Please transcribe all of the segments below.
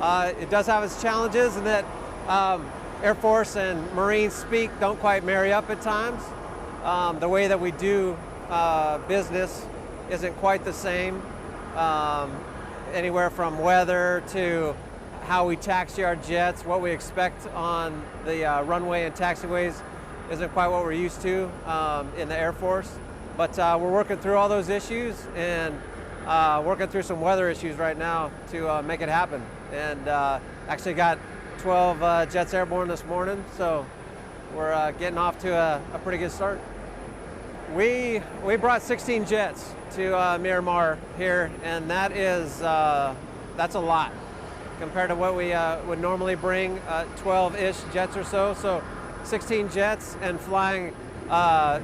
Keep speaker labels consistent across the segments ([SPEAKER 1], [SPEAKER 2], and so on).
[SPEAKER 1] It does have its challenges in that Air Force and Marine speak don't quite marry up at times. The way that we do business isn't quite the same. Anywhere from weather to how we taxi our jets, what we expect on the runway and taxiways isn't quite what we're used to in the Air Force. But we're working through all those issues and working through some weather issues right now to make it happen. And actually got 12 jets airborne this morning, so we're getting off to a pretty good start. We brought 16 jets to Miramar here, and that is that's a lot compared to what we would normally bring, 12-ish jets or so. So 16 jets and flying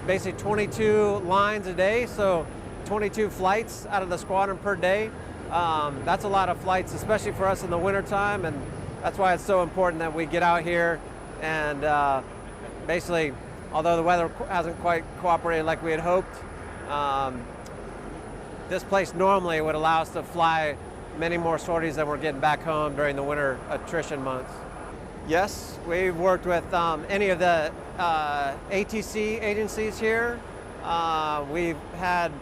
[SPEAKER 1] basically 22 lines a day, so 22 flights out of the squadron per day. That's a lot of flights, especially for us in the wintertime, and that's why it's so important that we get out here and basically, although the weather hasn't quite cooperated like we had hoped, this place normally would allow us to fly many more sorties than we're getting back home during the winter attrition months. Yes, we've worked with any of the ATC agencies here. We've had,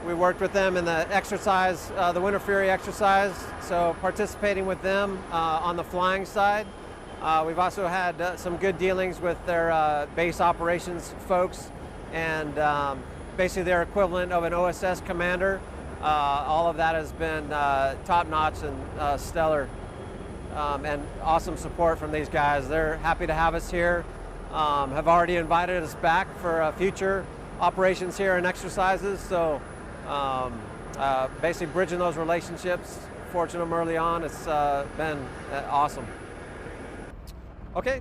[SPEAKER 1] we worked with them in the exercise, the Winter Fury exercise, so participating with them on the flying side. We've also had some good dealings with their base operations folks, and basically their equivalent of an OSS commander. All of that has been top-notch and stellar, and awesome support from these guys. They're happy to have us here, have already invited us back for future operations here and exercises, so basically bridging those relationships, forging them early on, it's been awesome. Okay,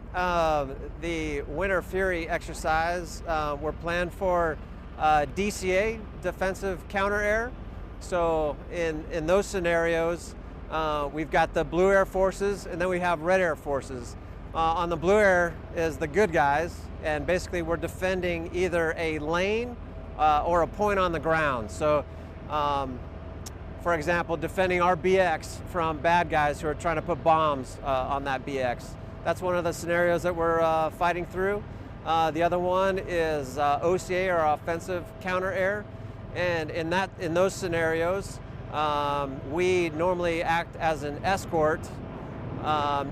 [SPEAKER 1] the Winter Fury exercise, we're planned for DCA, defensive counter-air. So in those scenarios, we've got the Blue Air Forces and then we have Red Air Forces. On the Blue Air is the good guys, and basically we're defending either a lane or a point on the ground. So for example, defending our BX from bad guys who are trying to put bombs on that BX. That's one of the scenarios that we're fighting through. The other one is OCA, or offensive counter-air, and in those scenarios, we normally act as an escort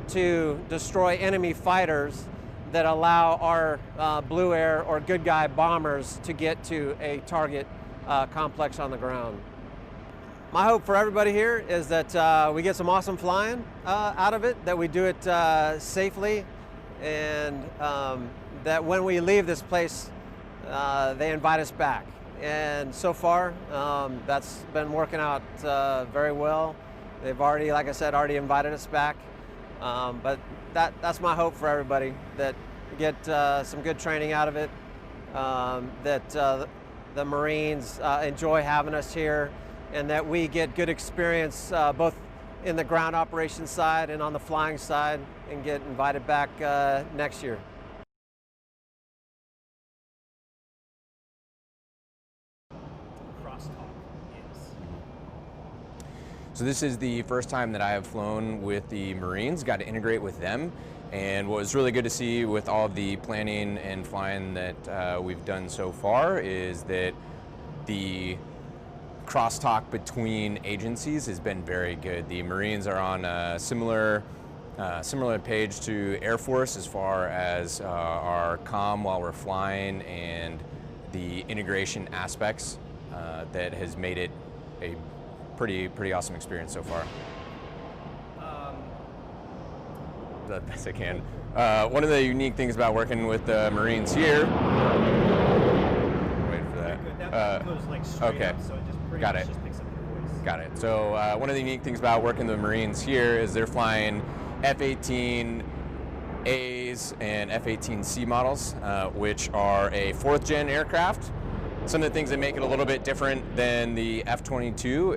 [SPEAKER 1] to destroy enemy fighters that allow our Blue Air or good guy bombers to get to a target complex on the ground. My hope for everybody here is that we get some awesome flying out of it, that we do it safely, and that when we leave this place, they invite us back. And so far, that's been working out very well. They've already, like I said, already invited us back. But that's my hope for everybody, that we get some good training out of it, that the Marines enjoy having us here, and that we get good experience both in the ground operations side and on the flying side, and get invited back next year.
[SPEAKER 2] So this is the first time that I have flown with the Marines, got to integrate with them, and what was really good to see with all of the planning and flying that we've done so far is that the crosstalk between agencies has been very good. The Marines are on a similar page to Air Force as far as our comm while we're flying and the integration aspects that has made it a pretty awesome experience so far. The best I can. One of the unique things about working with the Marines here. Wait for that.
[SPEAKER 3] That goes like straight
[SPEAKER 2] okay.
[SPEAKER 3] Up, so it just pretty
[SPEAKER 2] Got
[SPEAKER 3] much
[SPEAKER 2] it.
[SPEAKER 3] just picks up your voice.
[SPEAKER 2] Got it. So one of the unique things about working with the Marines here is they're flying F-18As and F-18C models, which are a 4th gen aircraft. Some of the things that make it a little bit different than the F-22,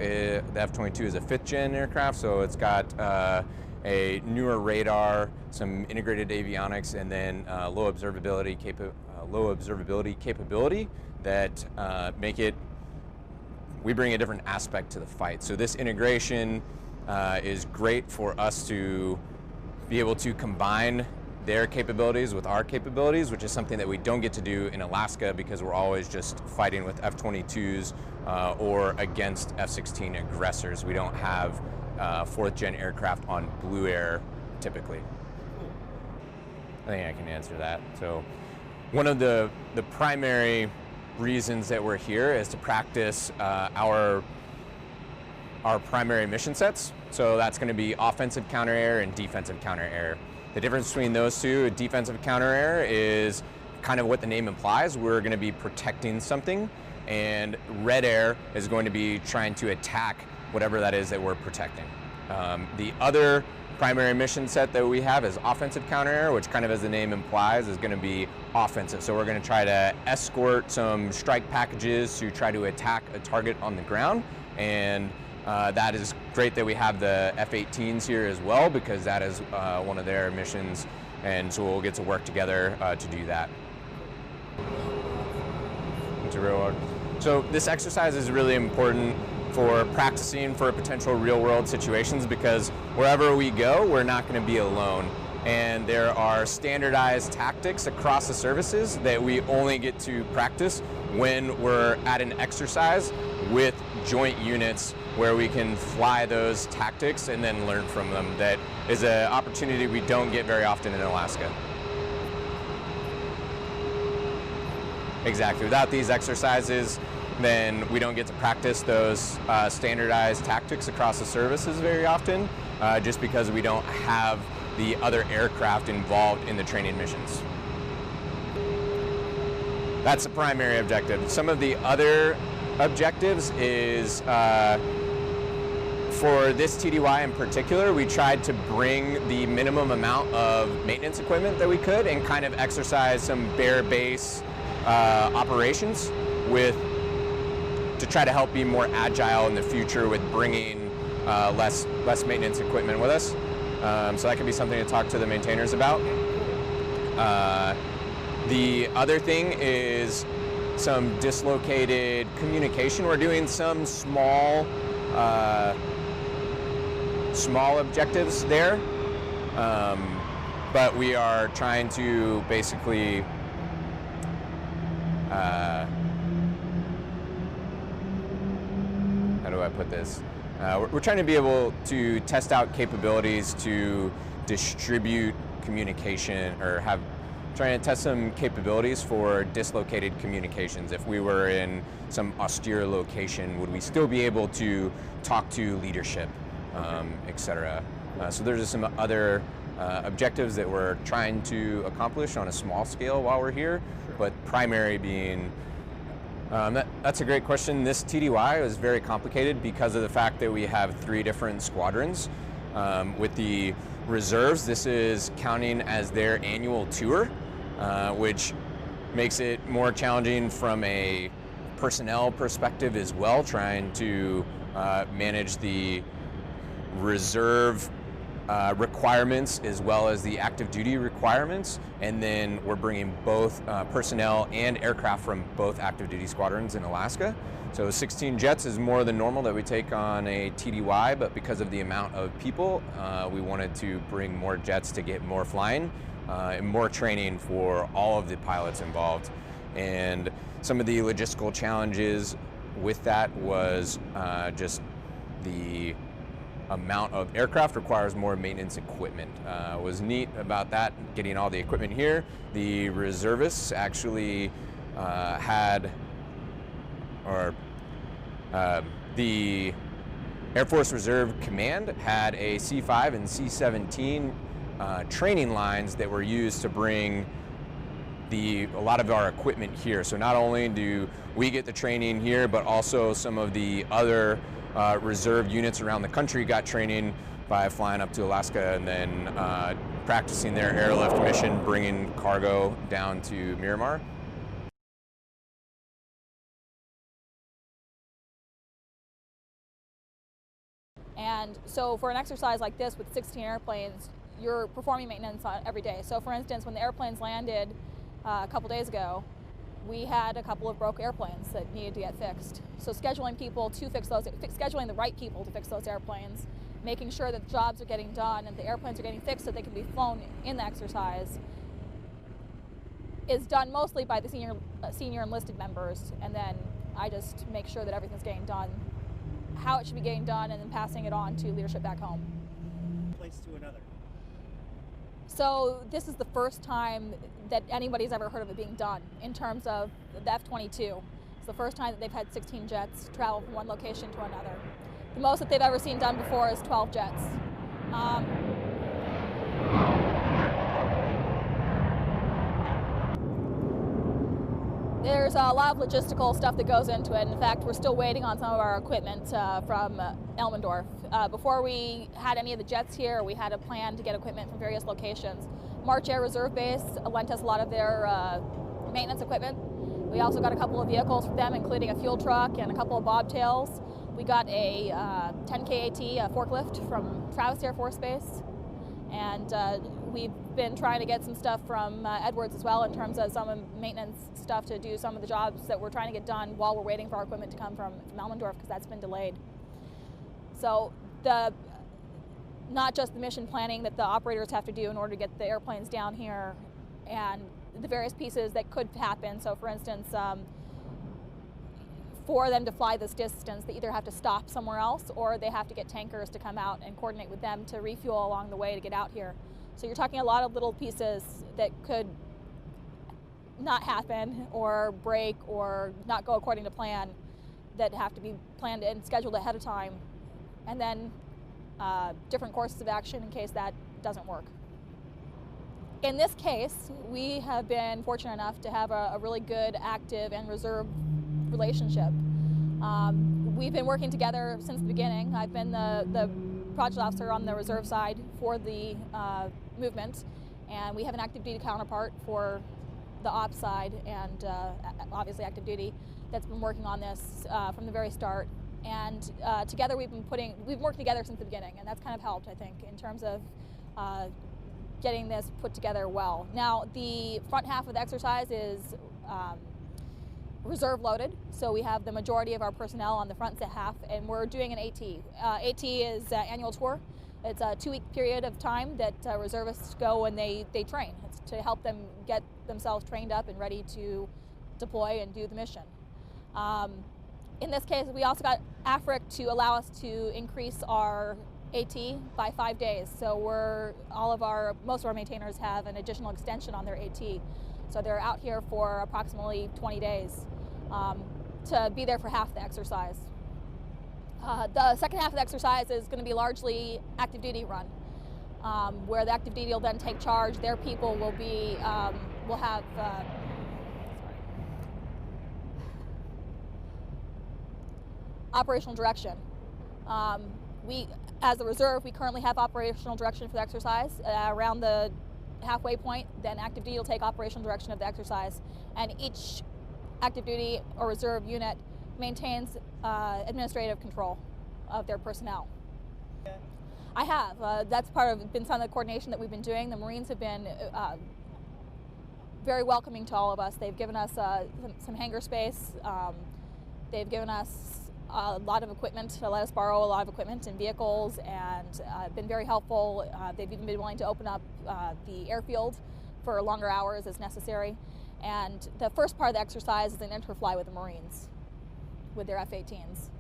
[SPEAKER 2] the F-22 is a 5th gen aircraft, so it's got a newer radar, some integrated avionics, and then low observability capability that make it we bring a different aspect to the fight. So this integration is great for us to be able to combine their capabilities with our capabilities, which is something that we don't get to do in Alaska because we're always just fighting with F-22s or against F-16 aggressors. We don't have 4th gen aircraft on Blue Air typically. I think I can answer that. So one of the primary reasons that we're here is to practice our primary mission sets. So that's going to be offensive counter-air and defensive counter-air. The difference between those two, defensive counter-air is kind of what the name implies. We're going to be protecting something, and red air is going to be trying to attack whatever that is that we're protecting. The other primary mission set that we have is offensive counter-air, which kind of as the name implies is going to be offensive. So we're going to try to escort some strike packages to try to attack a target on the ground, and that is great that we have the F-18s here as well, because that is one of their missions, and so we'll get to work together to do that. So this exercise is really important for practicing for potential real-world situations, because wherever we go, we're not going to be alone. And there are standardized tactics across the services that we only get to practice when we're at an exercise with joint units where we can fly those tactics and then learn from them. That is an opportunity we don't get very often in Alaska. Exactly. Without these exercises, then we don't get to practice those standardized tactics across the services very often, just because we don't have the other aircraft involved in the training missions. That's the primary objective. Some of the other objectives is, for this TDY in particular, we tried to bring the minimum amount of maintenance equipment that we could and kind of exercise some bare base operations to try to help be more agile in the future with bringing less maintenance equipment with us. So that could be something to talk to the maintainers about. The other thing is some dislocated communication. We're doing some small objectives there, but we are trying to basically how do I put this? We're trying to be able to test out capabilities to distribute communication, or trying to test some capabilities for dislocated communications. If we were in some austere location, would we still be able to talk to leadership, etc. So there's just some other objectives that we're trying to accomplish on a small scale while we're here, but primary being that's a great question. This TDY is very complicated because of the fact that we have 3 different squadrons. With the reserves, this is counting as their annual tour, which makes it more challenging from a personnel perspective as well, trying to manage the reserve requirements as well as the active duty requirements, and then we're bringing both personnel and aircraft from both active duty squadrons in Alaska. So 16 jets is more than normal that we take on a TDY, but because of the amount of people, we wanted to bring more jets to get more flying and more training for all of the pilots involved. And some of the logistical challenges with that was just the amount of aircraft requires more maintenance equipment. Was neat about that, getting all the equipment here. The reservists actually the Air Force Reserve Command had a C-5 and C-17 training lines that were used to bring a lot of our equipment here. So not only do we get the training here, but also some of the other reserve units around the country got training by flying up to Alaska and then practicing their airlift mission, bringing cargo down to Miramar.
[SPEAKER 4] And so for an exercise like this with 16 airplanes, you're performing maintenance on every day. So for instance, when the airplanes landed a couple days ago, we had a couple of broke airplanes that needed to get fixed. So scheduling people to fix those, scheduling the right people to fix those airplanes, making sure that the jobs are getting done and the airplanes are getting fixed so they can be flown in the exercise is done mostly by the senior enlisted members, and then I just make sure that everything's getting done how it should be getting done, and then passing it on to leadership back home.
[SPEAKER 3] Place to another.
[SPEAKER 4] So this is the first time that anybody's ever heard of it being done in terms of the F-22. It's the first time that they've had 16 jets travel from one location to another. The most that they've ever seen done before is 12 jets. There's a lot of logistical stuff that goes into it. In fact, we're still waiting on some of our equipment from Elmendorf. Before we had any of the jets here, we had a plan to get equipment from various locations. March Air Reserve Base lent us a lot of their maintenance equipment. We also got a couple of vehicles from them, including a fuel truck and a couple of bobtails. We got a 10K AT forklift from Travis Air Force Base. And we've been trying to get some stuff from Edwards as well in terms of some maintenance stuff to do some of the jobs that we're trying to get done while we're waiting for our equipment to come from Elmendorf, because that's been delayed. So not just the mission planning that the operators have to do in order to get the airplanes down here and the various pieces that could happen. So for instance, for them to fly this distance, they either have to stop somewhere else or they have to get tankers to come out and coordinate with them to refuel along the way to get out here. So you're talking a lot of little pieces that could not happen or break or not go according to plan that have to be planned and scheduled ahead of time. And then different courses of action in case that doesn't work. In this case, we have been fortunate enough to have a really good active and reserve relationship. We've been working together since the beginning. I've been the project officer on the reserve side for the movement, and we have an active duty counterpart for the ops side, and obviously active duty, that's been working on this from the very start. And together we've been working together since the beginning, and that's kind of helped, I think, in terms of getting this put together well. Now, the front half of the exercise is reserve loaded, so we have the majority of our personnel on the front half, and we're doing an AT. AT is annual tour. It's a 2-week period of time that reservists go and they train. It's to help them get themselves trained up and ready to deploy and do the mission. In this case, we also got AFRIC to allow us to increase our AT by 5 days. So most of our maintainers have an additional extension on their AT. So they're out here for approximately 20 days to be there for half the exercise. The second half of the exercise is going to be largely active duty run, where the active duty will then take charge. Their people will be, will have, operational direction. As a reserve, we currently have operational direction for the exercise. Around the halfway point, then active duty will take operational direction of the exercise, and each active duty or reserve unit maintains administrative control of their personnel. I have. That's been some of the coordination that we've been doing. The Marines have been very welcoming to all of us. They've given us some hangar space. They've given us a lot of equipment, to let us borrow a lot of equipment and vehicles, and been very helpful. They've even been willing to open up the airfield for longer hours as necessary. And the first part of the exercise is an interfly with the Marines, with their F-18s.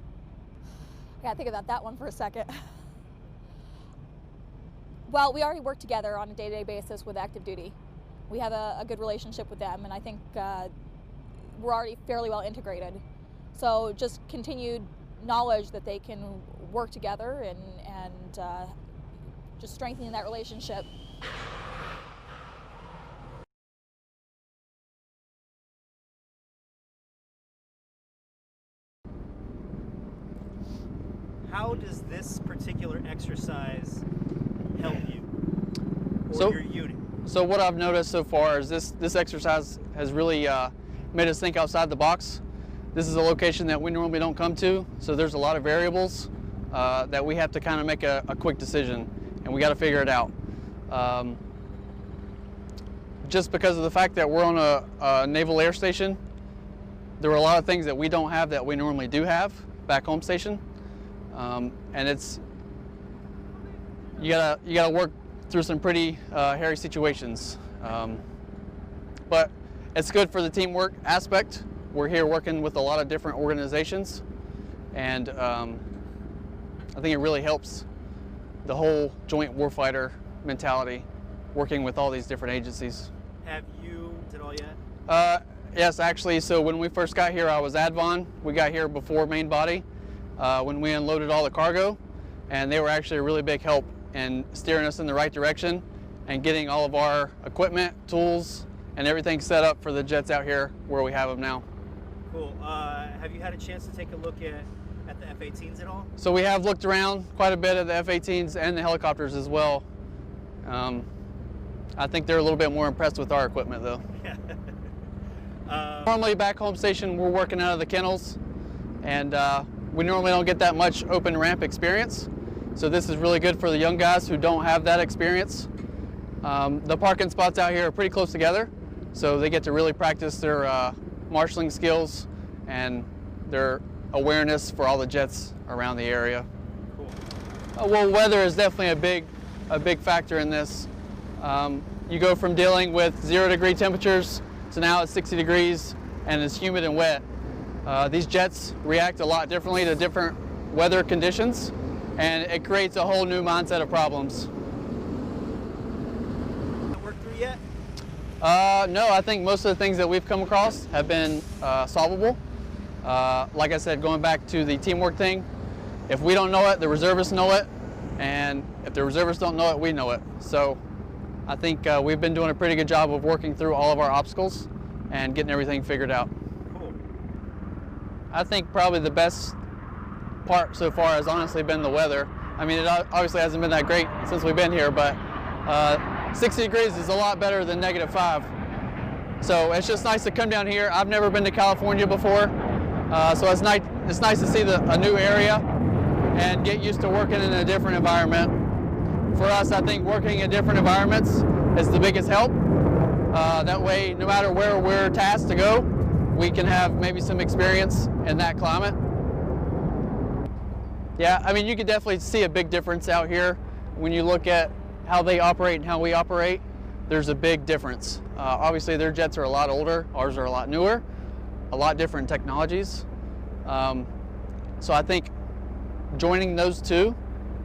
[SPEAKER 4] I gotta think about that one for a second. Well, we already work together on a day-to-day basis with active duty. We have a good relationship with them, and I think we're already fairly well integrated. So just continued knowledge that they can work together and just strengthening that relationship.
[SPEAKER 3] How does this particular exercise help you or your unit?
[SPEAKER 5] So what I've noticed so far is this exercise has really made us think outside the box. This is a location that we normally don't come to, so there's a lot of variables that we have to kind of make a quick decision, and we got to figure it out. Just because of the fact that we're on a naval air station, there were a lot of things that we don't have that we normally do have back home station, and it's you gotta work through some pretty hairy situations, but it's good for the teamwork aspect. We're here working with a lot of different organizations, and I think it really helps the whole joint warfighter mentality, working with all these different agencies.
[SPEAKER 3] Have you did all yet?
[SPEAKER 5] Yes, actually. So when we first got here, I was advon. We got here before main body when we unloaded all the cargo, and they were actually a really big help in steering us in the right direction and getting all of our equipment, tools, and everything set up for the jets out here where we have them now.
[SPEAKER 3] Cool. Have you had a chance to take a look at the F-18s at all?
[SPEAKER 5] So we have looked around quite a bit at the F-18s and the helicopters as well. I think they're a little bit more impressed with our equipment though. Normally back home station we're working out of the kennels, and we normally don't get that much open ramp experience. So this is really good for the young guys who don't have that experience. The parking spots out here are pretty close together, so they get to really practice their marshalling skills and their awareness for all the jets around the area. Cool. Well, weather is definitely a big factor in this. You go from dealing with 0-degree temperatures to now it's 60 degrees and it's humid and wet. These jets react a lot differently to different weather conditions, and it creates a whole new mindset of problems.
[SPEAKER 3] Worked through yet?
[SPEAKER 5] No, I think most of the things that we've come across have been solvable. Like I said, going back to the teamwork thing, if we don't know it, the reservists know it, and if the reservists don't know it, we know it. So I think we've been doing a pretty good job of working through all of our obstacles and getting everything figured out.
[SPEAKER 3] Cool.
[SPEAKER 5] I think probably the best part so far has honestly been the weather. I mean, it obviously hasn't been that great since we've been here, but 60 degrees is a lot better than -5. So it's just nice to come down here. I've never been to California before, so it's nice to see a new area and get used to working in a different environment. For us, I think working in different environments is the biggest help. That way, no matter where we're tasked to go, we can have maybe some experience in that climate. Yeah, I mean, you can definitely see a big difference out here when you look at how they operate and how we operate. There's a big difference. Obviously, their jets are a lot older, ours are a lot newer, a lot different technologies. So I think joining those two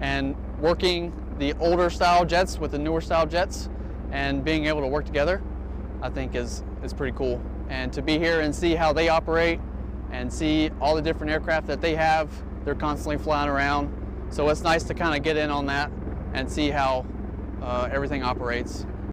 [SPEAKER 5] and working the older style jets with the newer style jets and being able to work together, I think is pretty cool. And to be here and see how they operate and see all the different aircraft that they have, they're constantly flying around. So it's nice to kind of get in on that and see how everything operates.